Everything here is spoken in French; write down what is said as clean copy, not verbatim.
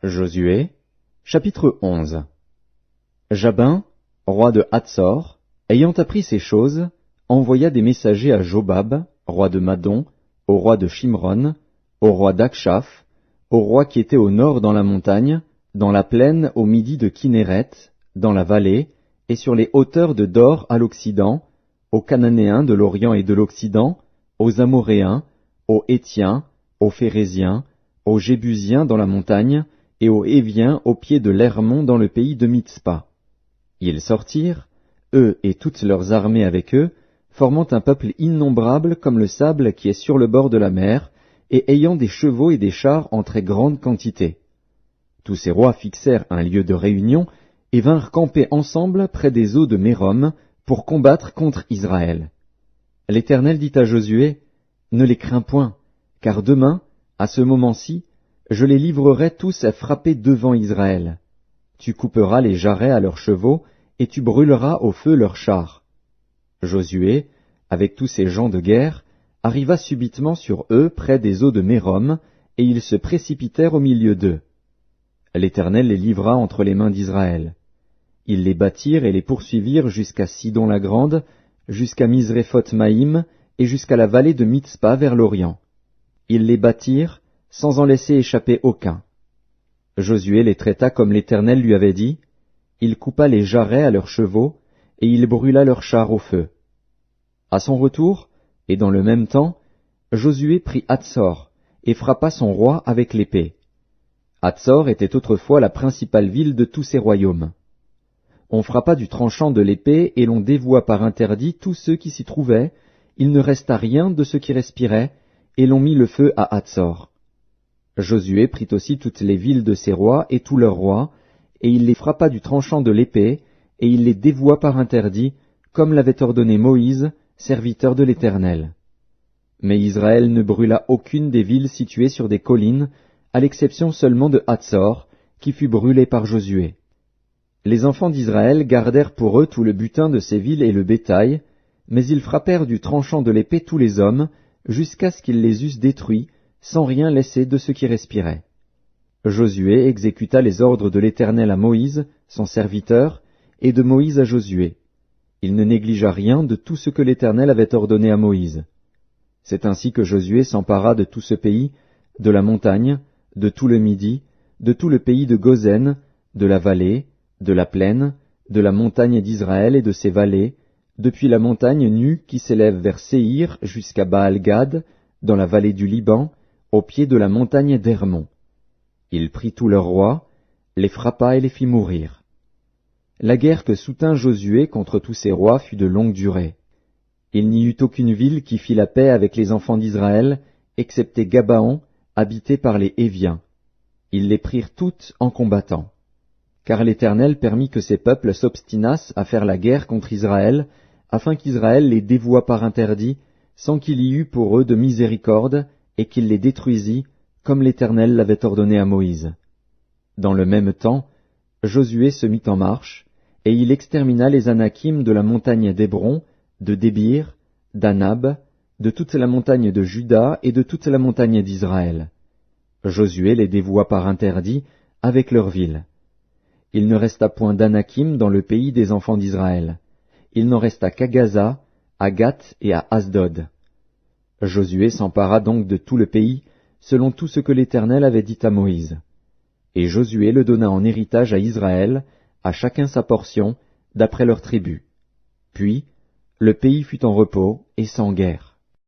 Josué, chapitre 11. Jabin, roi de Hatsor, ayant appris ces choses, envoya des messagers à Jobab, roi de Madon, au roi de Shimron, au roi d'Akshaph, au roi qui était au nord dans la montagne, dans la plaine au midi de Kinéret, dans la vallée, et sur les hauteurs de Dor à l'occident, aux Cananéens de l'Orient et de l'Occident, aux Amoréens, aux Hétiens, aux Phéréziens, aux Jébusiens dans la montagne, et aux Héviens au pied de l'Hermon dans le pays de Mitzpa. Ils sortirent, eux et toutes leurs armées avec eux, formant un peuple innombrable comme le sable qui est sur le bord de la mer, et ayant des chevaux et des chars en très grande quantité. Tous ces rois fixèrent un lieu de réunion, et vinrent camper ensemble près des eaux de Mérom, pour combattre contre Israël. L'Éternel dit à Josué, « Ne les crains point, car demain, à ce moment-ci, je les livrerai tous à frapper devant Israël. Tu couperas les jarrets à leurs chevaux, et tu brûleras au feu leurs chars. » Josué, avec tous ses gens de guerre, arriva subitement sur eux près des eaux de Mérom, et ils se précipitèrent au milieu d'eux. L'Éternel les livra entre les mains d'Israël. Ils les battirent et les poursuivirent jusqu'à Sidon-la-Grande, jusqu'à Misréphoth-Maïm, et jusqu'à la vallée de Mitzpa vers l'Orient. Ils les battirent, sans en laisser échapper aucun. Josué les traita comme l'Éternel lui avait dit, il coupa les jarrets à leurs chevaux, et il brûla leurs chars au feu. À son retour, et dans le même temps, Josué prit Hatsor, et frappa son roi avec l'épée. Hatsor était autrefois la principale ville de tous ces royaumes. On frappa du tranchant de l'épée, et l'on dévoua par interdit tous ceux qui s'y trouvaient, il ne resta rien de ceux qui respiraient, et l'on mit le feu à Hatsor. Josué prit aussi toutes les villes de ses rois et tous leurs rois, et il les frappa du tranchant de l'épée, et il les dévoua par interdit, comme l'avait ordonné Moïse, serviteur de l'Éternel. Mais Israël ne brûla aucune des villes situées sur des collines, à l'exception seulement de Hatsor, qui fut brûlée par Josué. Les enfants d'Israël gardèrent pour eux tout le butin de ces villes et le bétail, mais ils frappèrent du tranchant de l'épée tous les hommes, jusqu'à ce qu'ils les eussent détruits, sans rien laisser de ceux qui respiraient. Josué exécuta les ordres de l'Éternel à Moïse, son serviteur, et de Moïse à Josué. Il ne négligea rien de tout ce que l'Éternel avait ordonné à Moïse. C'est ainsi que Josué s'empara de tout ce pays, de la montagne, de tout le Midi, de tout le pays de Gozen, de la vallée, de la plaine, de la montagne d'Israël et de ses vallées, depuis la montagne nue qui s'élève vers Séhir jusqu'à Baal-Gad, dans la vallée du Liban, au pied de la montagne d'Hermon. Il prit tous leurs rois, les frappa et les fit mourir. La guerre que soutint Josué contre tous ces rois fut de longue durée. Il n'y eut aucune ville qui fit la paix avec les enfants d'Israël, excepté Gabaon, habité par les Héviens. Ils les prirent toutes en combattant. Car l'Éternel permit que ces peuples s'obstinassent à faire la guerre contre Israël, afin qu'Israël les dévouât par interdit, sans qu'il y eût pour eux de miséricorde, et qu'il les détruisît, comme l'Éternel l'avait ordonné à Moïse. Dans le même temps, Josué se mit en marche, et il extermina les Anakim de la montagne d'Hébron, de Débir, d'Anab, de toute la montagne de Juda et de toute la montagne d'Israël. Josué les dévoua par interdit, avec leurs villes. Il ne resta point d'Anakim dans le pays des enfants d'Israël. Il n'en resta qu'à Gaza, à Gath et à Asdod. Josué s'empara donc de tout le pays, selon tout ce que l'Éternel avait dit à Moïse. Et Josué le donna en héritage à Israël, à chacun sa portion, d'après leurs tribus. Puis, le pays fut en repos et sans guerre.